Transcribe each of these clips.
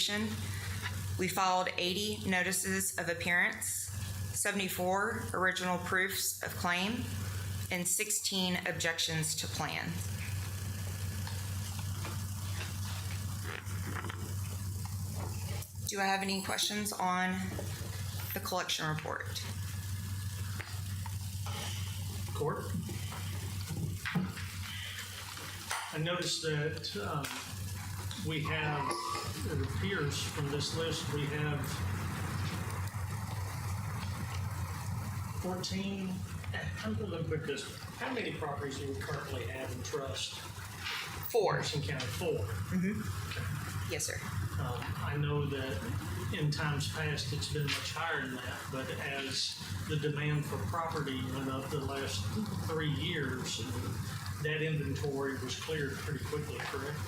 resolution. We filed 80 notices of appearance, 74 original proofs of claim, and 16 objections to plan. Do I have any questions on the collection report? Court? I noticed that we have, it appears from this list, we have 14, I'm going to put this, how many properties do we currently have in trust? 4. Henderson County, 4. Mm-hmm. Okay. Yes, sir. I know that in times past it's been much higher than that, but as the demand for property went up the last 3 years, that inventory was cleared pretty quickly, correct?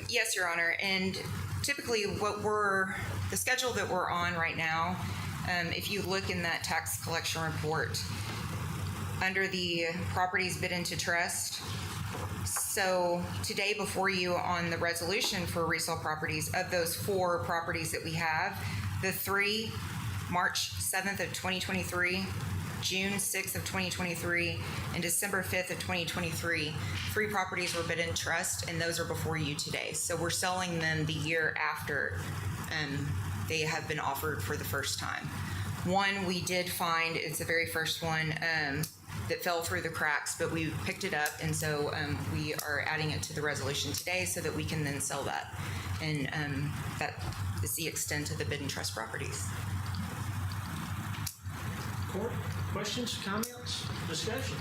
Yes, Your Honor. And typically the schedule that we're on right now, if you look in that tax collection report, under the properties bid into trust, so today before you on the resolution for resale properties, of those 4 properties that we have, the 3, March 7th of 2023, June 6th of 2023, and December 5th of 2023, 3 properties were bid in trust, and those are before you today. So we're selling them the year after they have been offered for the first time. One we did find, it's the very first one, that fell through the cracks, but we picked it up, and so we are adding it to the resolution today so that we can then sell that. And that is the extent of the bid and trust properties. Court, questions, comments, discussion?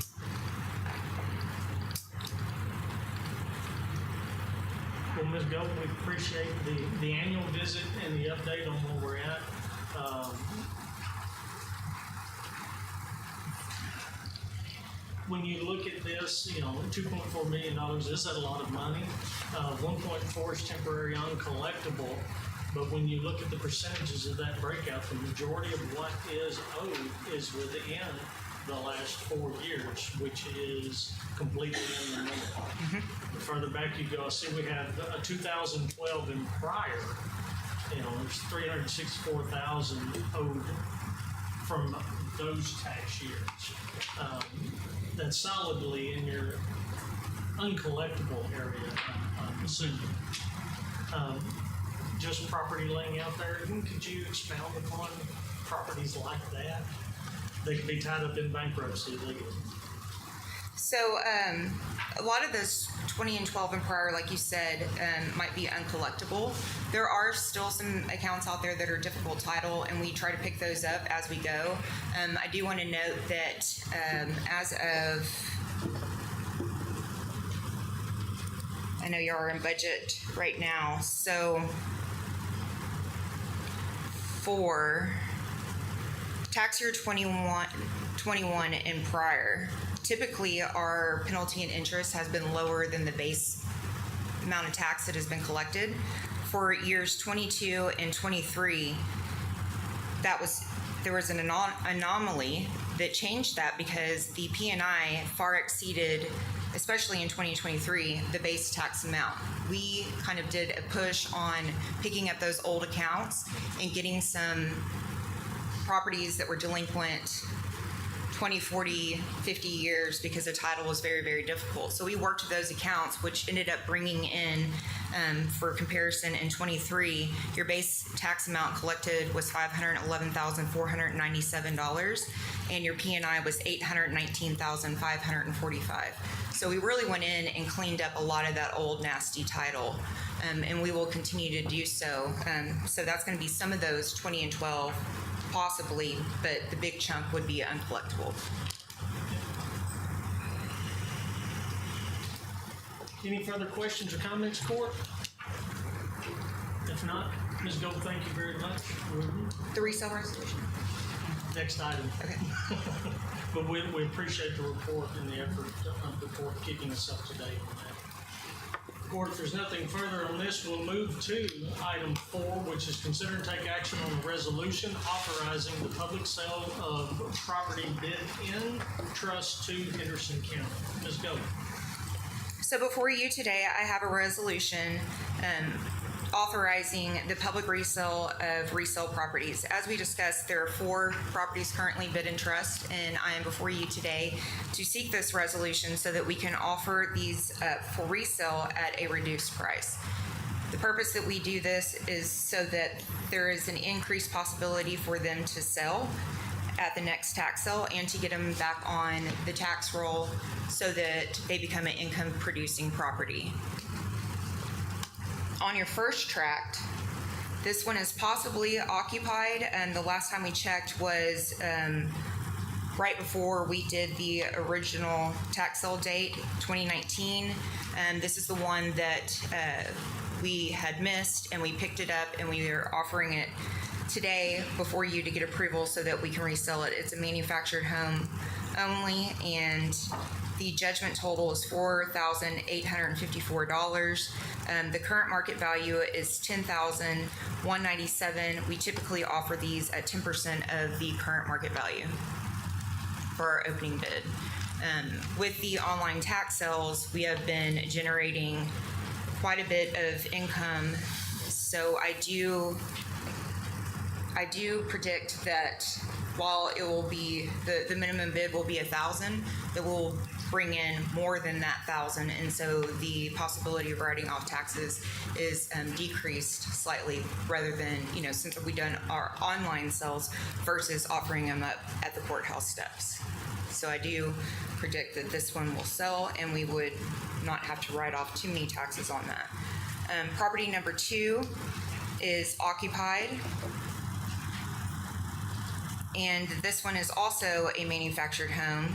Well, Ms. Golden, we appreciate the annual visit and the update on where we're at. When you look at this, $2.4 million, is that a lot of money? 1.4 is temporary uncollectible, but when you look at the percentages of that breakout, the majority of what is owed is within the last 4 years, which is completely in the number. Mm-hmm. The further back you go, I see we have 2012 and prior, there's $364,000 owed from those tax years. That's solidly in your uncollectible area, I'm assuming. Just property laying out there, could you expound upon properties like that? They could be tied up in bankruptcy legally. So a lot of those 20 and 12 and prior, like you said, might be uncollectible. There are still some accounts out there that are difficult title, and we try to pick those up as we go. I do want to note that as of, I know you are in budget right now, so for tax year 21 and prior, typically our penalty and interest has been lower than the base amount of tax that has been collected. For years 22 and 23, there was an anomaly that changed that because the P&I far exceeded, especially in 2023, the base tax amount. We kind of did a push on picking up those old accounts and getting some properties that were delinquent 20, 40, 50 years because the title was very, very difficult. So we worked with those accounts, which ended up bringing in, for comparison, in 23, your base tax amount collected was $511,497, and your P&I was $819,545. So we really went in and cleaned up a lot of that old nasty title, and we will continue to do so. So that's going to be some of those 20 and 12, possibly, but the big chunk would be uncollectible. Any further questions or comments, Court? If not, Ms. Gold, thank you very much. The resale resolution. Next item. Okay. But we appreciate the report and the effort of the court keeping us up to date on that. Court, if there's nothing further on this, we'll move to item 4, which is consider and take action on a resolution authorizing the public sale of property bid in trust to Henderson County. Ms. Gold. So before you today, I have a resolution authorizing the public resale of resale properties. As we discussed, there are 4 properties currently bid in trust, and I am before you today to seek this resolution so that we can offer these for resale at a reduced price. The purpose that we do this is so that there is an increased possibility for them to sell at the next tax sale and to get them back on the tax roll so that they become an income producing property. On your first tract, this one is possibly occupied, and the last time we checked was right before we did the original tax sale date, 2019. And this is the one that we had missed, and we picked it up, and we are offering it today before you to get approval so that we can resell it. It's a manufactured home only, and the judgment total is $4,854. The current market value is $10,197. We typically offer these at 10% of the current market value for our opening bid. With the online tax sales, we have been generating quite a bit of income, so I do predict that while it will be the minimum bid will be $1,000, that will bring in more than that $1,000, and so the possibility of writing off taxes is decreased slightly, rather than, since we've done our online sales versus offering them up at the courthouse steps. So I do predict that this one will sell, and we would not have to write off too many taxes on that. Property number 2 is occupied, and this one is also a manufactured home,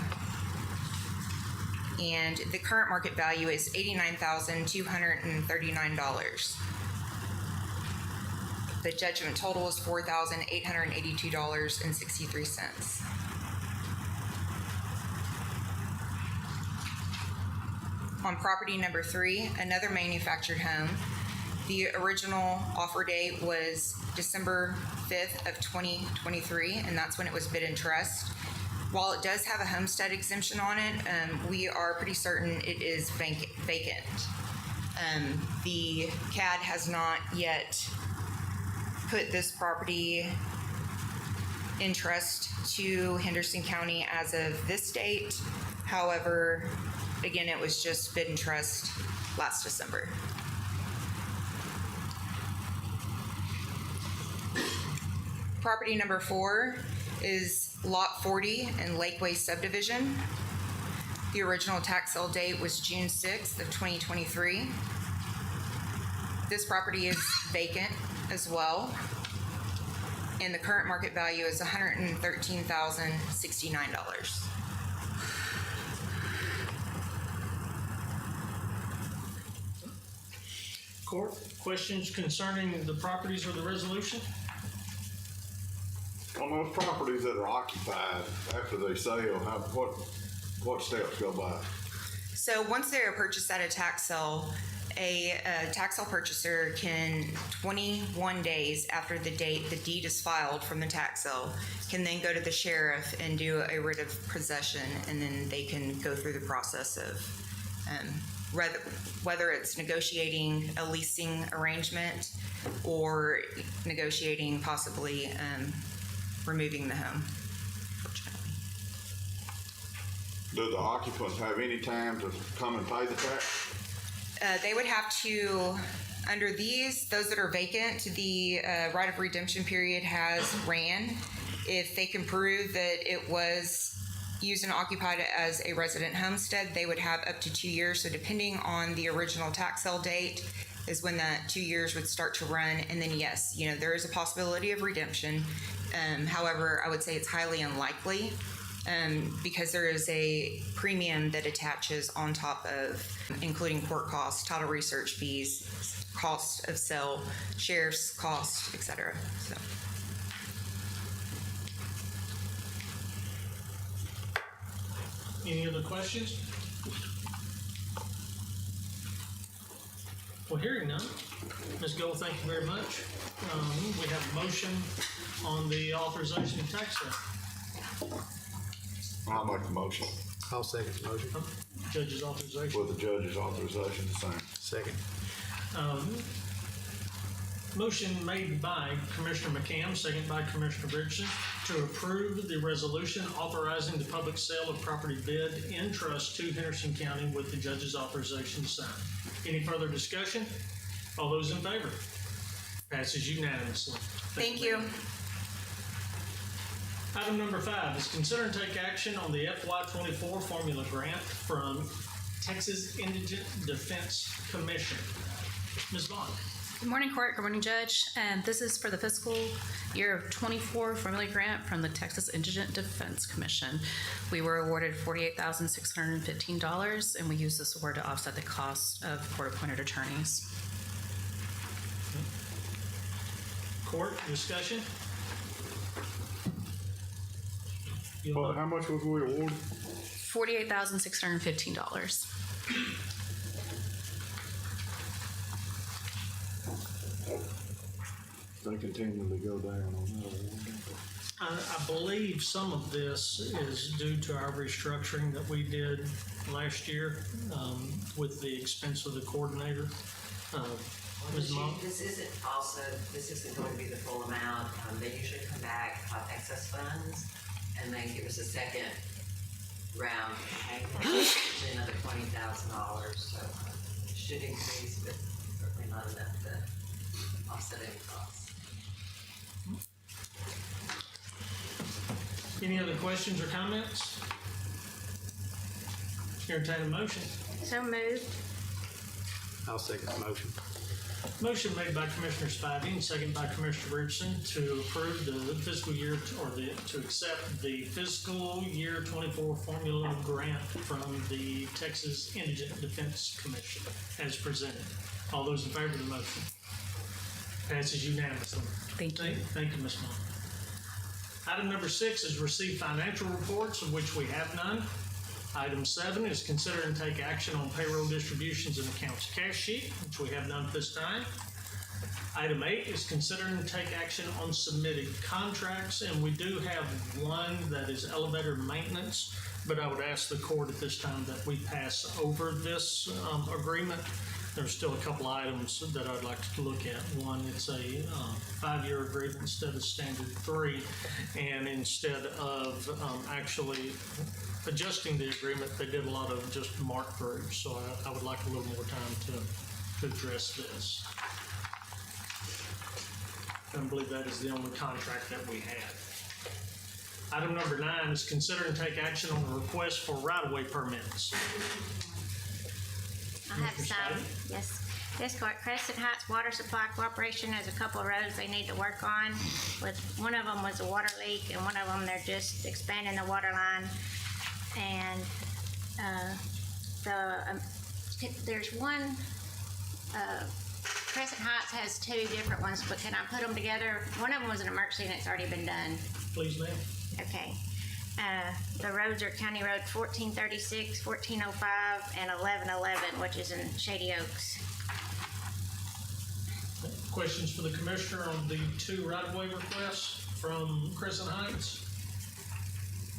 and the current market value is $89,239. The judgment total is $4,882.63. On property number 3, another manufactured home. The original offer date was December 5th of 2023, and that's when it was bid in trust. While it does have a homestead exemption on it, we are pretty certain it is vacant. The CAD has not yet put this property in trust to Henderson County as of this date. However, again, it was just bid in trust last December. Property number 4 is Lot 40 in Lakeway subdivision. The original tax sale date was June 6th of 2023. This property is vacant as well, and the current market value is $113,069. Court, questions concerning the properties or the resolution? On those properties that are occupied after they sell, what steps go by? So once they are purchased at a tax sale, a tax sale purchaser can, 21 days after the date the deed is filed from the tax sale, can then go to the sheriff and do a writ of possession, and then they can go through the process of whether it's negotiating a leasing arrangement or negotiating possibly removing the home. Do the occupants have any time to come and pay the tax? They would have to, under those that are vacant, the right of redemption period has ran. If they can prove that it was used and occupied as a resident homestead, they would have up to 2 years. So depending on the original tax sale date is when that 2 years would start to run. And then yes, there is a possibility of redemption. However, I would say it's highly unlikely because there is a premium that attaches on top of, including court costs, title research fees, cost of sale, sheriff's costs, etc. So. Any other questions? Well, hearing none, Ms. Gold, thank you very much. We have a motion on the authorization of tax sale. I'll make the motion I'll second the motion. Judge's authorization. with the judge's authorization the same. Second. Motion made by Commissioner McCam, second by Commissioner Richardson, to approve the resolution authorizing the public sale of property bid in trust to Henderson County with the judge's authorization to sign. Any further discussion? All those in favor? Passes unanimously. Thank you. Item number 5 is consider and take action on the FY24 formula grant from Texas Indigent Defense Commission. Ms. Vaughn. Good morning, Court. Good morning, Judge. This is for the fiscal year of 24 formula grant from the Texas Indigent Defense Commission. We were awarded $48,615, and we used this award to offset the cost of court-appointed attorneys. Court discussion? Well, how much was we awarded? $48,615. They continue to go down on that award. I believe some of this is due to our restructuring that we did last year with the expense of the coordinator. Ms. Monk? This isn't going to be the full amount. They usually come back on excess funds and then give us a second round of payment, usually another $20,000. So it should increase, but certainly not enough to offset any costs. Any other questions or comments? Entertain a motion. So moved. I'll second the motion. Motion made by Commissioner Spivey and second by Commissioner Richardson to approve the fiscal year, to accept the fiscal year 24 formula grant from the Texas Indigent Defense Commission as presented. All those in favor of the motion? Passes unanimously. Thank you. Thank you, Ms. Monk. Item number 6 is receive financial reports, of which we have none. Item 7 is consider and take action on payroll distributions and accounts cash sheet, which we have none at this time. Item 8 is consider and take action on submitted contracts, and we do have one that is elevator maintenance, but I would ask the court at this time that we pass over this agreement. There's still a couple items that I'd like to look at. One, it's a 5-year agreement instead of standard 3, and instead of actually adjusting the agreement, they did a lot of just mark throughs. So I would like a little more time to address this. I believe that is the only contract that we had. Item number 9 is consider and take action on the request for right-of-way permits. I have some, yes. This court, Crescent Heights Water Supply Corporation has a couple of roads they need to work on. With one of them was a water leak, and one of them they're just expanding the water line. And there's one. Crescent Heights has 2 different ones, but can I put them together? One of them was an emergency, and it's already been done. Please, ma'am. Okay. The roads are County Road 1436, 1405, and 1111, which is in Shady Oaks. Questions for the commissioner on the 2 right-of-way requests from Crescent Heights?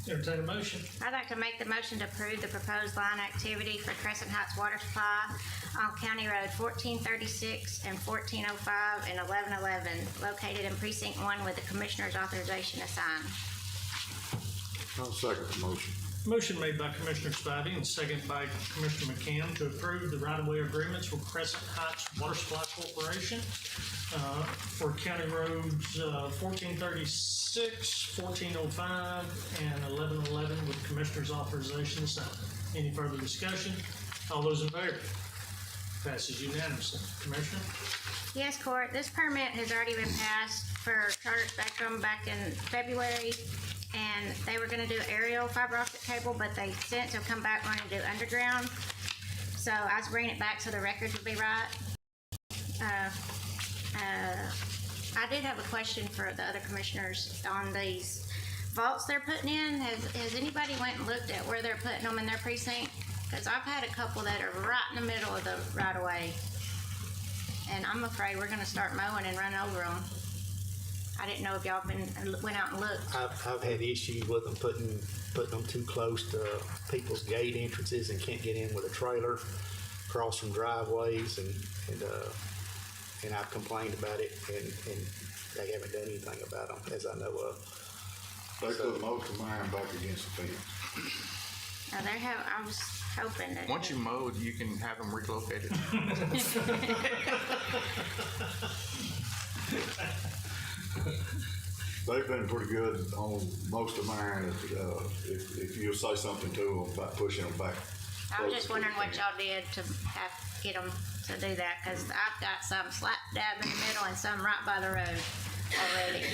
Entertain a motion. I'd like to make the motion to approve the proposed line activity for Crescent Heights Water Supply on County Road 1436 and 1405 and 1111, located in Precinct 1 with the Commissioner's authorization to sign. I'll second the motion. Motion made by Commissioner Spivey and second by Commissioner McCam to approve the right-of-way agreements with Crescent Heights Water Supply Corporation for County Roads 1436, 1405, and 1111 with Commissioner's authorization to sign. Any further discussion? All those in favor? Passes unanimously. Commissioner? Yes, Court, this permit has already been passed for Charter Spectrum back in February, and they were gonna do aerial fiber optic cable, but they since have come back wanting to do underground. So I was bringing it back so the records would be right. I did have a question for the other commissioners on these vaults they're putting in. Has anybody went and looked at where they're putting them in their precinct? Because I've had a couple that are right in the middle of the right of way. And I'm afraid we're gonna start mowing and run over them. I didn't know if y'all went out and looked. I've had issues with them putting them too close to people's gate entrances and can't get in with a trailer, cross from driveways, and and I've complained about it, and they haven't done anything about them, as I know of. They put most of mine back against the fence. Now, I was hoping that. Once you mowed, you can have them relocated. They've been pretty good on most of mine, if you'll say something to them about pushing them back. I was just wondering what y'all did to get them to do that, because I've got some slap dab in the middle and some right by the road already.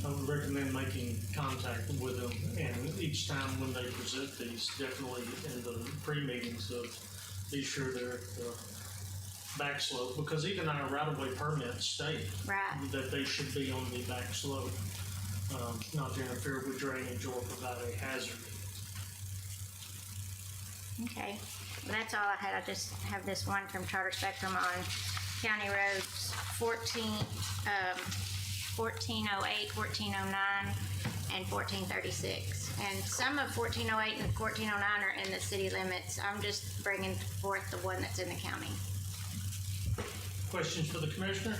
I would recommend making contact with them, and each time when they present these, definitely in the pre-meetings, be sure they're at the back slope, because even our right-of-way permits state Right. that they should be on the back slope, not to interfere with drainage or provide a hazard. Okay, well, that's all I had. I just have this one from Charter Spectrum on County Roads 1408, 1409, and 1436. And some of 1408 and 1409 are in the city limits. I'm just bringing forth the one that's in the county. Questions for the commissioner?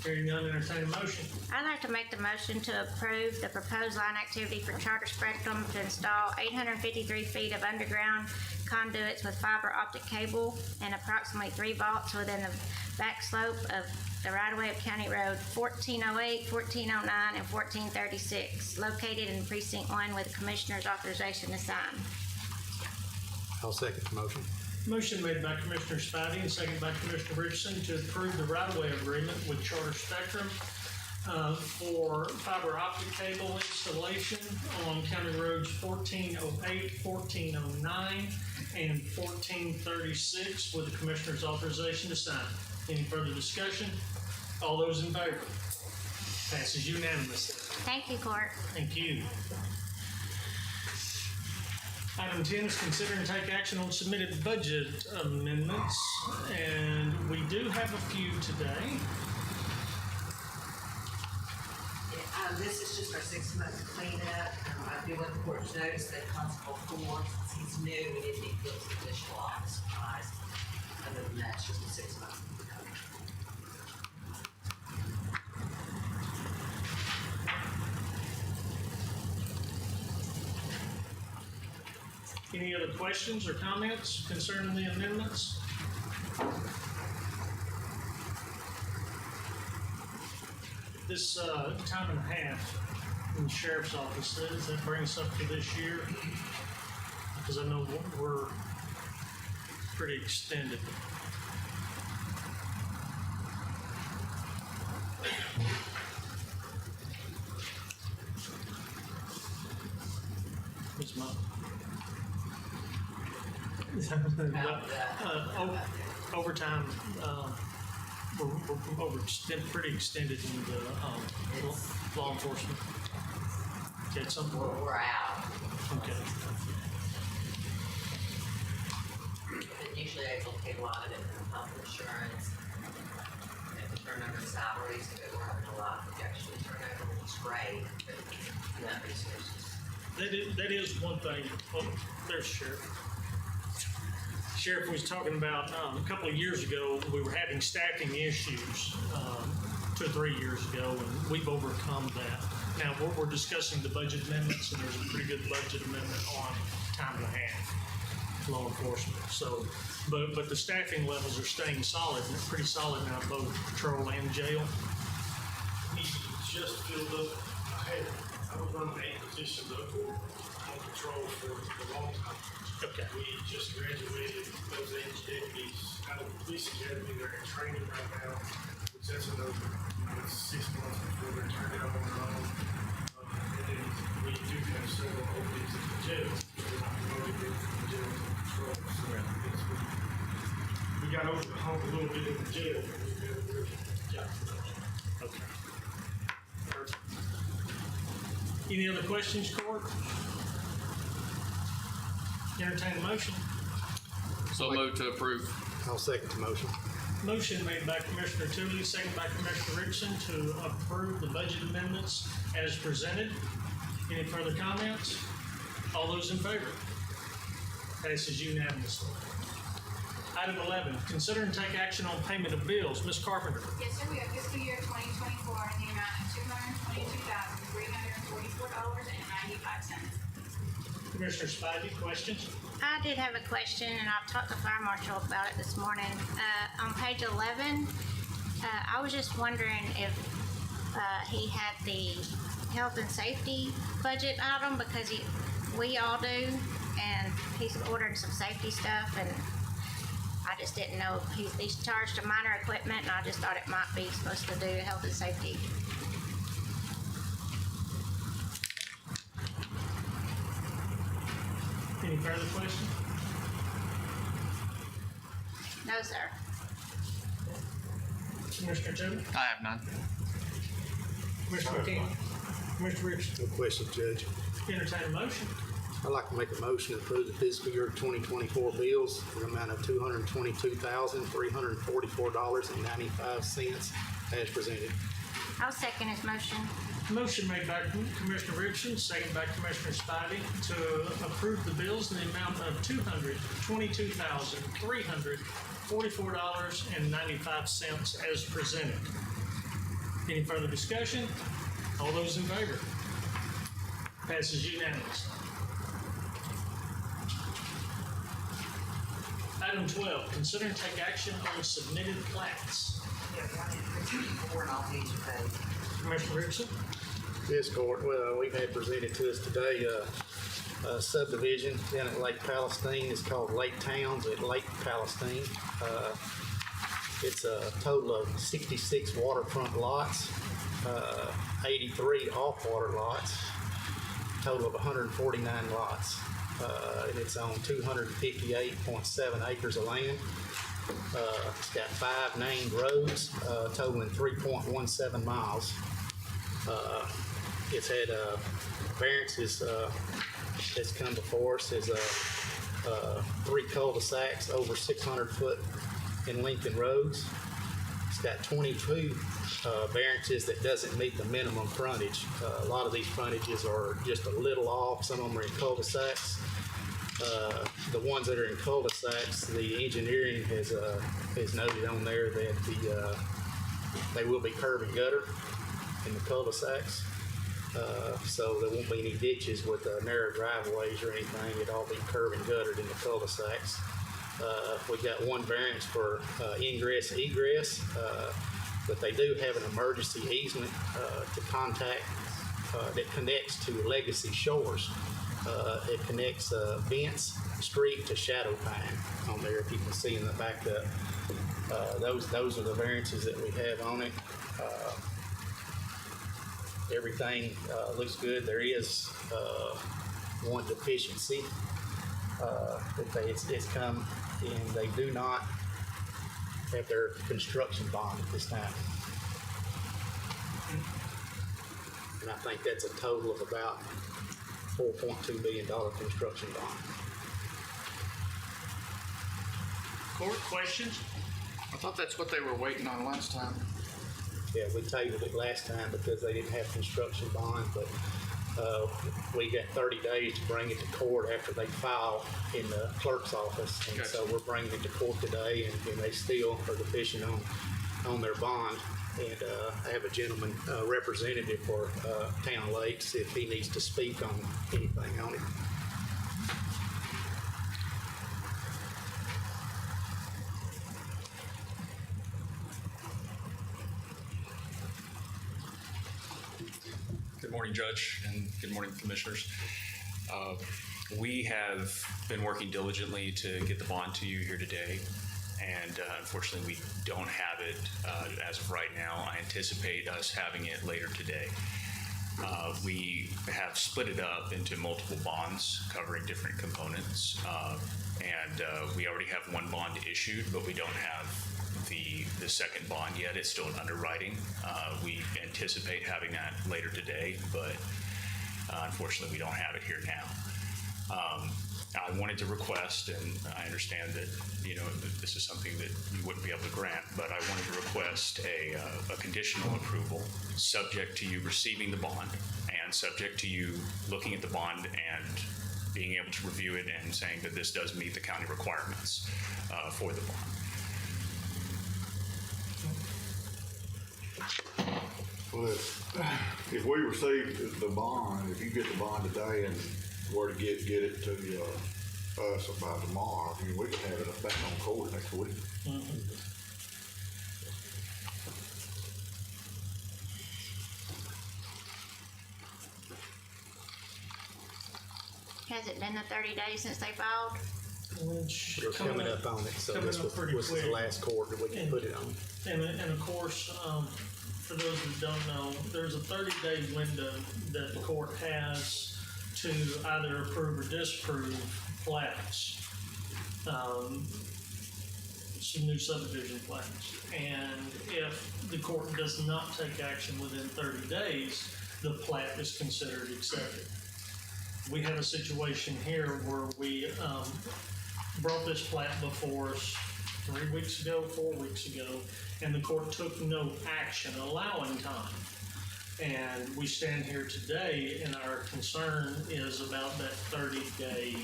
Hearing none, entertain a motion. I'd like to make the motion to approve the proposed line activity for Charter Spectrum to install 853 feet of underground conduits with fiber optic cable and approximately 3 vaults within the back slope of the right-of-way of County Road 1408, 1409, and 1436, located in Precinct 1 with the Commissioner's authorization to sign. I'll second the motion. Motion made by Commissioner Spivey and seconded by Commissioner Richardson to approve the right-of-way agreement with Charter Spectrum for fiber optic cable installation on County Roads 1408, 1409, and 1436 with the Commissioner's authorization to sign. Any further discussion? All those in favor? Passes unanimously. Thank you, Court. Thank you. Item 10 is consider and take action on submitted budget amendments, and we do have a few today. This is just our 6-month cleanup. I do want the court to notice that Constable Ford, since he's new, we didn't need to give some additional office supplies. Other than that, it's just a 6-month. Any other questions or comments concerning the amendments? This time and a half in the sheriff's office, does that bring us up to this year? Because I know we're pretty extended. Ms. Monk? Overtime, we're pretty extended in the law enforcement. Okay, at some point. We're out. Okay. But usually able to take a lot of it from health insurance. And the turnover salaries, but we're having a lot of actually turnover, which is great, but not resources. That is one thing. Oh, there's Sheriff. Sheriff was talking about a couple of years ago, we were having staffing issues 2 or 3 years ago, and we've overcome that. Now, we're discussing the budget amendments, and there's a pretty good budget amendment on time and a half law enforcement. So, but the staffing levels are staying solid, and they're pretty solid now, both patrol and jail. He just filled up. I was running 8 positions up on patrol for a long time. Okay. We just graduated those 8 deputies out of the police academy. They're in training right now, which that's another 6 months before they're turned out on their own. And then we do have several openings in the jail. We're not promoted from the jail to patrol. So we got over the hump a little bit in the jail. We've got a really job. Okay. Perfect. Any other questions, Court? Entertain a motion. So moved to approve. I'll second the motion. Motion made by Commissioner Tootley, second by Commissioner Richardson to approve the budget amendments as presented. Any further comments? All those in favor? Passes unanimously. Item 11, consider and take action on payment of bills. Ms. Carpenter. Yes, sir, we have fiscal year 2024 in the amount of $222,344.95. Commissioner Spivey, questions? I did have a question, and I've talked to Fire Marshal about it this morning. On page 11, I was just wondering if he had the health and safety budget item, because we all do, and he's ordering some safety stuff, and I just didn't know. He's charged to minor equipment, and I just thought it might be supposed to do health and safety. Any further questions? No, sir. Commissioner Taylor? I have none. Commissioner King? Commissioner Richardson? No question, Judge. Entertain a motion. I'd like to make a motion to approve the fiscal year 2024 bills in the amount of $222,344.95 as presented. I'll second his motion. Motion made by Commissioner Richardson, second by Commissioner Spivey to approve the bills in the amount of $222,344.95 as presented. Any further discussion? All those in favor? Passes unanimously. Item 12, consider and take action on submitted plats. Commissioner Richardson? Yes, Court. Well, we've had presented to us today a subdivision down at Lake Palestine. It's called Lake Towns at Lake Palestine. It's a total of 66 waterfront lots, 83 off-water lots, total of 149 lots. And it's on 258.7 acres of land. It's got 5 named roads, totaling 3.17 miles. It's had variances that's come before us. Is 3 cul-de-sacs over 600 foot in length and roads. It's got 22 variances that doesn't meet the minimum frontage. A lot of these frontages are just a little off. Some of them are in cul-de-sacs. The ones that are in cul-de-sacs, the engineering has noted on there that they will be curb and gutter in the cul-de-sacs. So there won't be any ditches with narrow driveways or anything. It'll all be curb and guttered in the cul-de-sacs. We got one variance for ingress, egress, but they do have an emergency easement to contact that connects to Legacy Shores. It connects Vance Street to Shadow Pine on there, if you can see in the backup. Those are the variances that we have on it. Everything looks good. There is one deficiency it's come, and they do not have their construction bond at this time. And I think that's a total of about $4.2 million construction bond. Court, questions? I thought that's what they were waiting on last time. Yeah, we tabled it last time because they didn't have construction bond, but we got 30 days to bring it to court after they file in the clerk's office. And Gotcha. so we're bringing it to court today, and they still are deficient on their bond. And I have a gentleman representative for Town Lakes if he needs to speak on anything on it. Good morning, Judge, and good morning, Commissioners. We have been working diligently to get the bond to you here today, and unfortunately, we don't have it as of right now. I anticipate us having it later today. We have split it up into multiple bonds covering different components, and we already have one bond issued, but we don't have the second bond yet. It's still in underwriting. We anticipate having that later today, but unfortunately we don't have it here now. I wanted to request, and I understand that this is something that you wouldn't be able to grant, but I wanted to request a conditional approval subject to you receiving the bond and subject to you looking at the bond and being able to review it and saying that this does meet the county requirements for the bond. Well, if we receive the bond, if you get the bond today and were to get it to us by tomorrow, I mean, we could have it back on court next week. Has it been the 30 days since they filed? Which We're coming up on it, so coming this up was pretty the quick. last court that we can put it on. And of course, for those who don't know, there's a 30-day window that the court has to either approve or disapprove plats, some new subdivision plats. And if the court does not take action within 30 days, the plat is considered accepted. We have a situation here where we brought this plat before us 3 weeks ago, 4 weeks ago, and the court took no action, allowing time. And we stand here today, and our concern is about that 30-day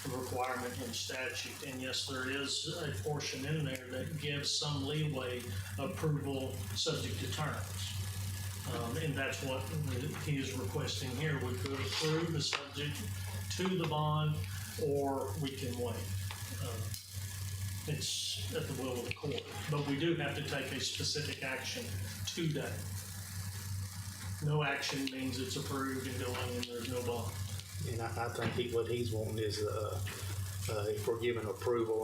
requirement in statute. And yes, there is a portion in there that gives some leeway, approval subject to terms. And that's what he is requesting here. We could approve the subject to the bond, or we can wait. It's at the will of the court, but we do have to take a specific action today. No action means it's approved and going and there's no bond. And I think what he's wanting is, if we're giving approval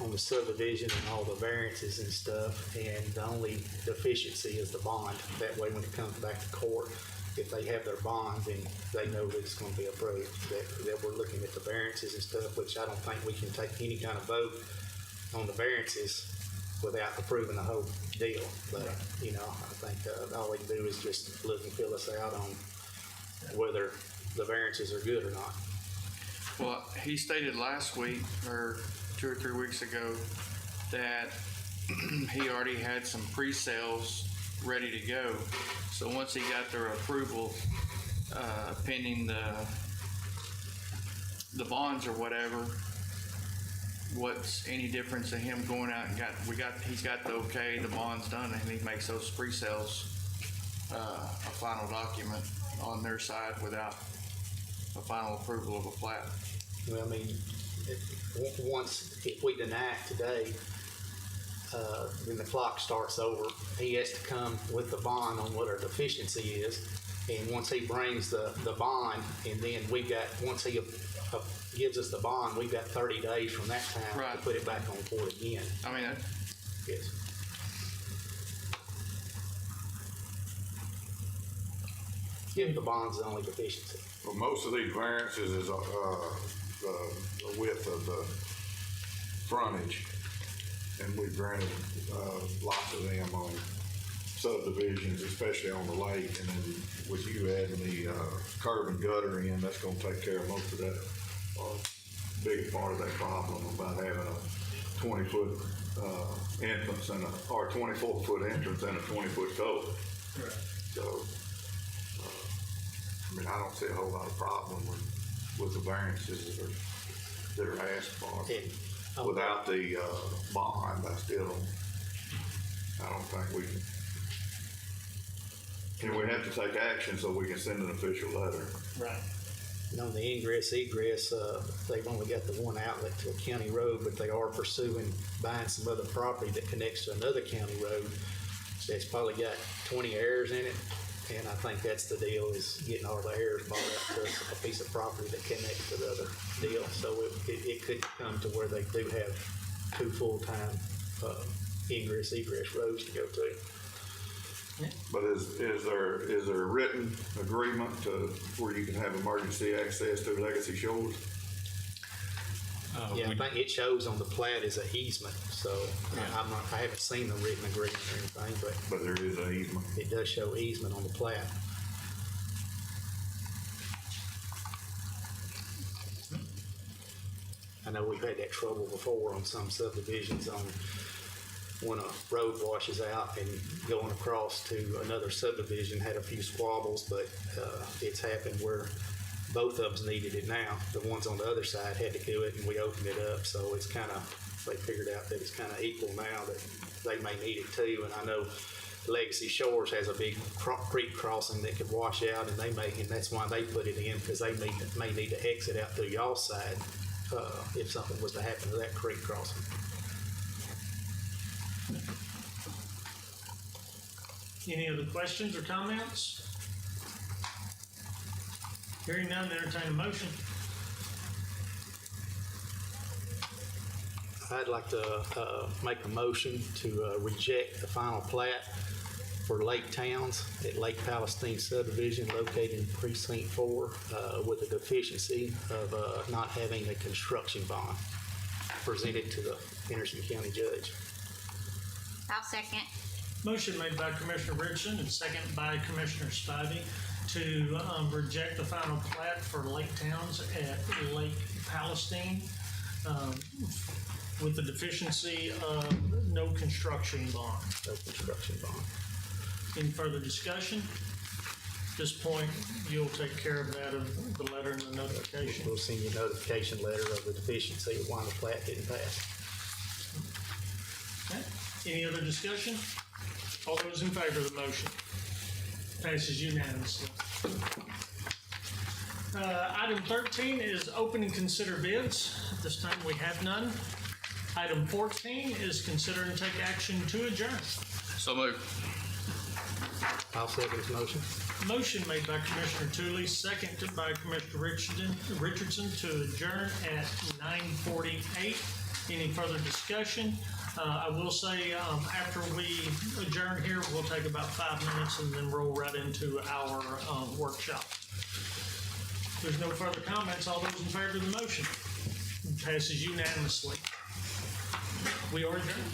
on the subdivision and all the variances and stuff, and the only deficiency is the bond. That way, when it comes back to court, if they have their bond, then they know that it's gonna be approved, that we're looking at the variances and stuff, which I don't think we can take any kind of vote on the variances without approving the whole deal. But, you know, I think, all we can do is just look and fill us out on whether the variances are good or not. Well, he stated last week, or 2 or 3 weeks ago, that he already had some pre-sales ready to go. So once he got their approval, pending the bonds or whatever, what's any difference in him going out and he's got the okay, the bond's done, and he makes those pre-sales a final document on their side without a final approval of a plat. Well, I mean, if we deny it today, then the clock starts over. He has to come with the bond on what our deficiency is. And once he brings the bond, and then once he gives us the bond, we've got 30 days from that time to Right. put it back on court again. I mean, Yes. If the bond's the only deficiency. Well, most of these variances is, the width of the frontage, and we granted, lots of them on subdivisions, especially on the lake, and then with you adding the, curb and gutter in, that's gonna take care of most of that, big part of that problem about having a 20-foot, entrance or 24-foot entrance and a 20-foot culvert. Right. So, I mean, I don't see a whole lot of problem with the variances that are asked for. And Without the, bond, I don't think we can we have to take action so we can send an official letter? Right. And on the ingress, egress, they've only got the one outlet to a county road, but they are pursuing buying some other property that connects to another county road. So it's probably got 20 acres in it. And I think that's the deal, is getting all the heirs bought up to a piece of property that connects to the other deal. So it could come to where they do have 2 full-time ingress, egress roads to go to. But is there a written agreement where you can have emergency access to Legacy Shores? Yeah, I think it shows on the plat as an easement, so I haven't seen the written agreement or anything, But there is an easement. it does show easement on the plat. I know we've had that trouble before on some subdivisions on when a road washes out and going across to another subdivision had a few squabbles, but it's happened where both of us needed it now. The ones on the other side had to do it, and we opened it up, so it's kind of, they figured out that it's kind of equal now that they may need it too. And I know Legacy Shores has a big creek crossing that could wash out, and that's why they put it in, because they may need to exit out through y'all's side if something was to happen to that creek crossing. Any other questions or comments? Hearing none, entertain a motion. I'd like to make a motion to reject the final plat for Lake Towns at Lake Palestine subdivision located in Precinct 4 with the deficiency of not having a construction bond presented to the Henderson County judge. I'll second. Motion made by Commissioner Richardson and second by Commissioner Spivey to reject the final plat for Lake Towns at Lake Palestine with the deficiency of no construction bond. No construction bond. Any further discussion? At this point, you'll take care of that of the letter and the notification. We'll send you a notification letter of the deficiency of why the plat didn't pass. Okay. Any other discussion? All those in favor of the motion? Passes unanimously. Item 13 is open and consider bids. At this time, we have none. Item 14 is consider and take action to adjourn. So moved. I'll second this motion. Motion made by Commissioner Tooley, seconded by Commissioner Richardson to adjourn at 9:48. Any further discussion? I will say after we adjourn here, we'll take about 5 minutes and then roll right into our workshop. If there's no further comments, all those in favor of the motion? Passes unanimously. We are adjourned.